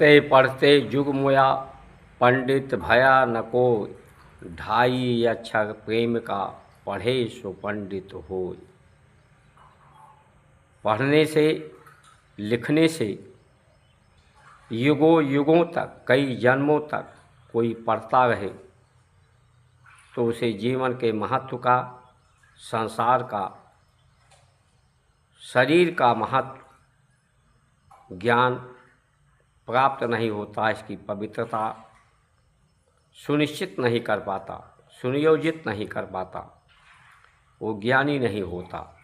पढ़ते पढ़ते जुग मुया, पंडित भया न कोय। ढाई अक्षर प्रेम का, पढ़े सो पंडित होय। पढ़ने से, लिखने से युगों युगों तक, कई जन्मों तक कोई पढ़ता रहे तो उसे जीवन के महत्व का, संसार का, शरीर का महत्व ज्ञान प्राप्त नहीं होता। इसकी पवित्रता सुनिश्चित नहीं कर पाता, सुनियोजित नहीं कर पाता, वो ज्ञानी नहीं होता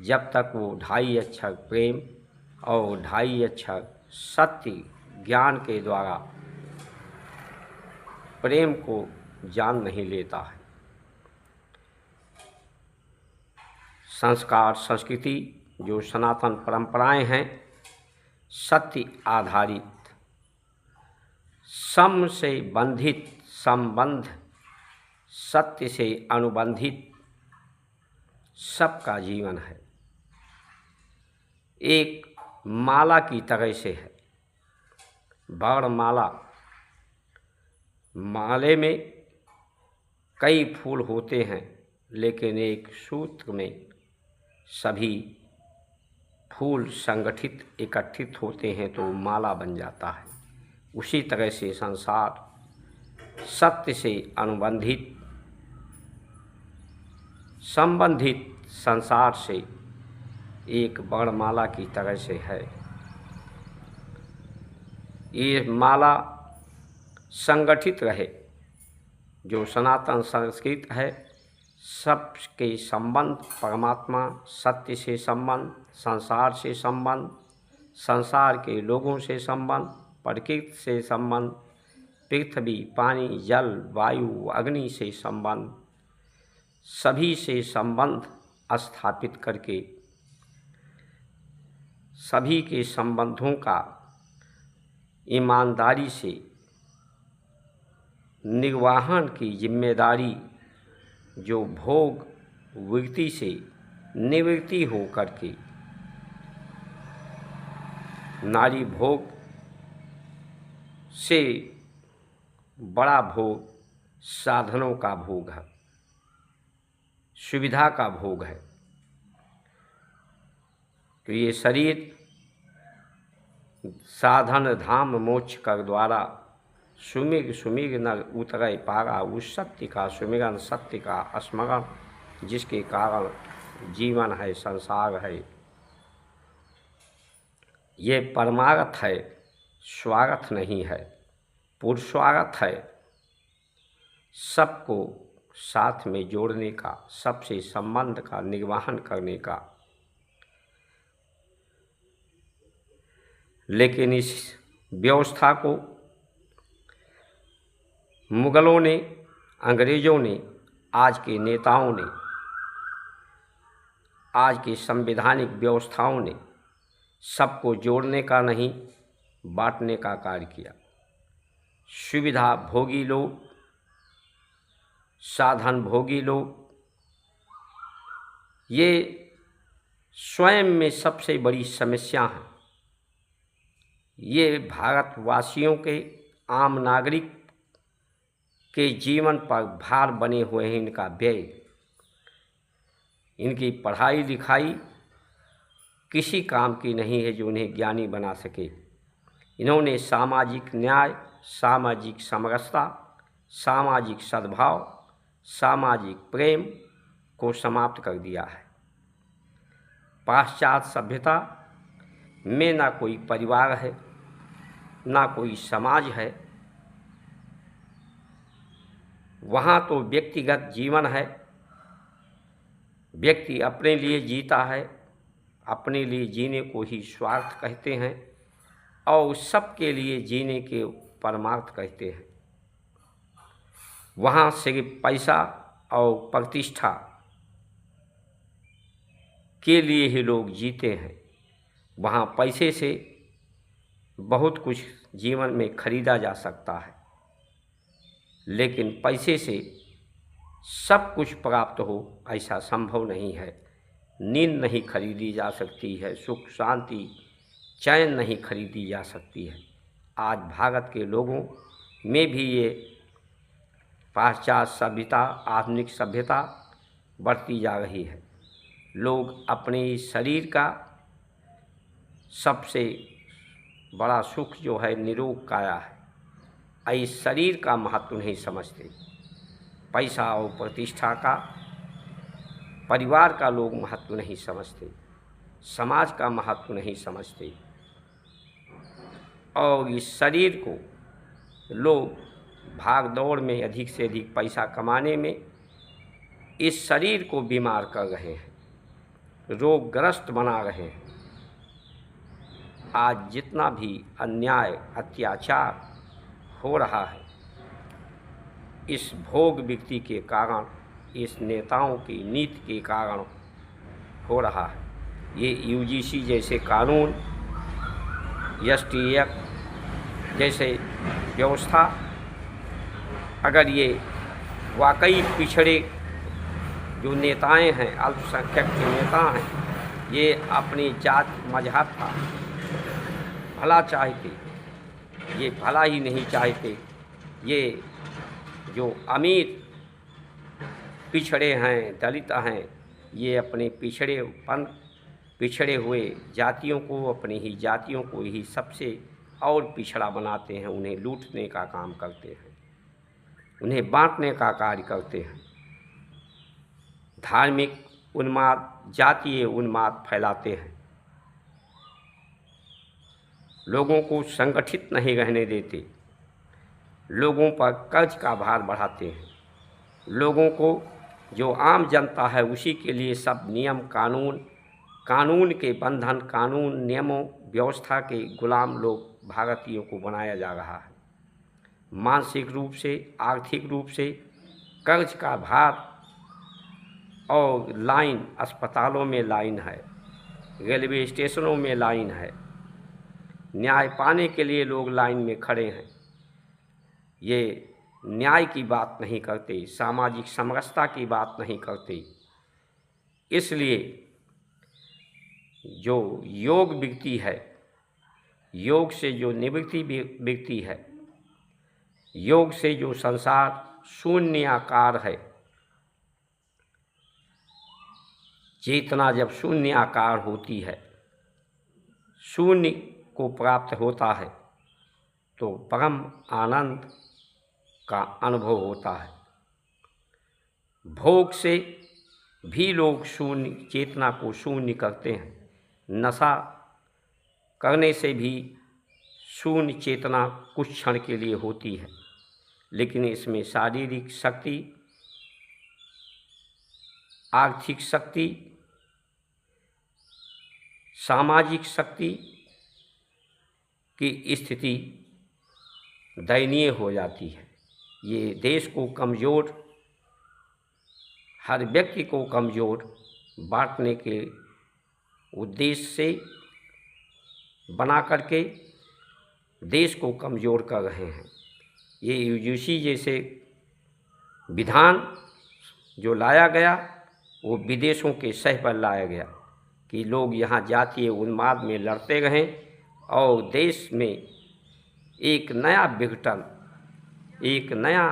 जब तक वो ढाई अक्षर प्रेम और ढाई अक्षर सत्य ज्ञान के द्वारा प्रेम को जान नहीं लेता है। संस्कार, संस्कृति जो सनातन परंपराएं हैं, सत्य आधारित, सम से बंधित संबंध, सत्य से अनुबंधित सबका जीवन है। एक माला की तरह से है। वर्णमाला, माले में कई फूल होते हैं, लेकिन एक सूत्र में सभी फूल संगठित एकत्रित होते हैं तो माला बन जाता है। उसी तरह से संसार सत्य से अनुबंधित, संबंधित संसार से एक वर्णमाला की तरह से है। ये माला संगठित रहे, जो सनातन संस्कृत है, सबके संबंध परमात्मा, सत्य से संबंध, संसार से संबंध, संसार के लोगों से संबंध, प्रकृति से संबंध, पृथ्वी, पानी, जल, वायु, अग्नि से संबंध, सभी से संबंध स्थापित करके सभी के संबंधों का ईमानदारी से निर्वाहन की जिम्मेदारी जो भोग वृत्ति से निवृत्ति हो करके, नारी भोग से बड़ा भोग साधनों का भोग है, सुविधा का भोग है। तो ये शरीर साधन धाम मोक्ष कर द्वारा सुमिग सुमिग न उतरय पारा। उस सत्य का सुमिरन, सत्य का स्मरण, जिसके कारण जीवन है, संसार है। ये परमार्थ है, स्वार्थ नहीं है, पुरुषार्थ है। सबको साथ में जोड़ने का, सबसे संबंध का निर्वहन करने का। लेकिन इस व्यवस्था को मुगलों ने, अंग्रेज़ों ने, आज के नेताओं ने, आज की संवैधानिक व्यवस्थाओं ने सबको जोड़ने का नहीं, बांटने का कार्य किया। सुविधा भोगी लोग, साधन भोगी लोग, ये स्वयं में सबसे बड़ी समस्या है। ये भारतवासियों के, आम नागरिक के जीवन पर भार बने हुए हैं। इनका व्यय, इनकी पढ़ाई लिखाई किसी काम की नहीं है जो उन्हें ज्ञानी बना सके। इन्होंने सामाजिक न्याय, सामाजिक समरसता, सामाजिक सद्भाव, सामाजिक प्रेम को समाप्त कर दिया है। पाश्चात्य सभ्यता में ना कोई परिवार है, ना कोई समाज है। वहाँ तो व्यक्तिगत जीवन है, व्यक्ति अपने लिए जीता है, अपने लिए जीने को ही स्वार्थ कहते हैं और सबके लिए जीने के परमार्थ कहते हैं। वहाँ सिर्फ पैसा और प्रतिष्ठा के लिए ही लोग जीते हैं। वहाँ पैसे से बहुत कुछ जीवन में खरीदा जा सकता है, लेकिन पैसे से सब कुछ प्राप्त हो ऐसा संभव नहीं है। नींद नहीं खरीदी जा सकती है, सुख शांति चैन नहीं खरीदी जा सकती है। आज भारत के लोगों में भी ये पाश्चात्य सभ्यता, आधुनिक सभ्यता बढ़ती जा रही है। लोग अपने इस शरीर का सबसे बड़ा सुख जो है निरोग काया है, इस शरीर का महत्व नहीं समझते। पैसा और प्रतिष्ठा का, परिवार का लोग महत्व नहीं समझते, समाज का महत्व नहीं समझते, और इस शरीर को लोग भाग दौड़ में अधिक से अधिक पैसा कमाने में इस शरीर को बीमार कर रहे हैं, रोगग्रस्त बना रहे हैं। आज जितना भी अन्याय अत्याचार हो रहा है, इस भोग वृत्ति के कारण, इस नेताओं की नीति के कारण हो रहा है। ये यूजीसी जैसे कानून, एसटी एक्ट जैसे व्यवस्था, अगर ये वाकई पिछड़े जो नेताएं हैं, अल्पसंख्यक के नेता हैं, ये अपनी जात मजहब का भला चाहते, ये भला ही नहीं चाहते। ये जो अमीर पिछड़े हैं, दलित हैं, ये अपने पिछड़े हुए जातियों को, अपनी ही जातियों को ही सबसे और पिछड़ा बनाते हैं। उन्हें लूटने का काम करते हैं, उन्हें बांटने का कार्य करते हैं। धार्मिक उन्माद, जातीय उन्माद फैलाते हैं, लोगों को संगठित नहीं रहने देते, लोगों पर कर्ज का भार बढ़ाते हैं, लोगों को जो आम जनता है उसी के लिए सब नियम कानून के बंधन, कानून नियमों व्यवस्था के गुलाम लोग भारतीयों को बनाया जा रहा है। मानसिक रूप से, आर्थिक रूप से कर्ज का भार, और लाइन, अस्पतालों में लाइन है, रेलवे स्टेशनों में लाइन है, न्याय पाने के लिए लोग लाइन में खड़े हैं। ये न्याय की बात नहीं करते, सामाजिक समरसता की बात नहीं करते। इसलिए जो योग वृत्ति है, योग से जो निवृत्ति वृत्ति है, योग से जो संसार शून्याकार है, चेतना जब शून्याकार होती है, शून्य को प्राप्त होता है, तो परम आनंद का अनुभव होता है। भोग से भी लोग शून्य चेतना को शून्य करते हैं, नशा करने से भी शून्य चेतना कुछ क्षण के लिए होती है, लेकिन इसमें शारीरिक शक्ति, आर्थिक शक्ति, सामाजिक शक्ति की स्थिति दयनीय हो जाती है। ये देश को कमज़ोर, हर व्यक्ति को कमज़ोर बांटने के उद्देश्य से बना करके देश को कमज़ोर कर रहे हैं। ये यूजीसी जैसे विधान जो लाया गया, वो विदेशों के सह पर लाया गया कि लोग यहाँ जातीय उन्माद में लड़ते रहें और देश में एक नया विघटन, एक नया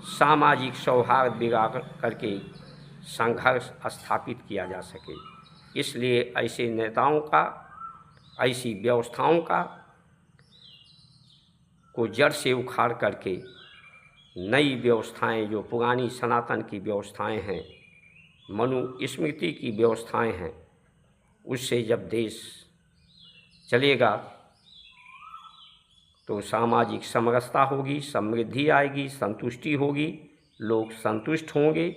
सामाजिक सौहार्द बिगाड़ करके संघर्ष स्थापित किया जा सके। इसलिए ऐसे नेताओं का, ऐसी व्यवस्थाओं का को जड़ से उखाड़ करके नई व्यवस्थाएं, जो पुरानी सनातन की व्यवस्थाएं हैं, मनुस्मृति की व्यवस्थाएं हैं, उससे जब देश चलेगा तो सामाजिक समरसता होगी, समृद्धि आएगी, संतुष्टि होगी, लोग संतुष्ट होंगे,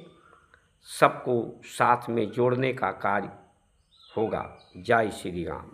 सबको साथ में जोड़ने का कार्य होगा। जय श्री राम।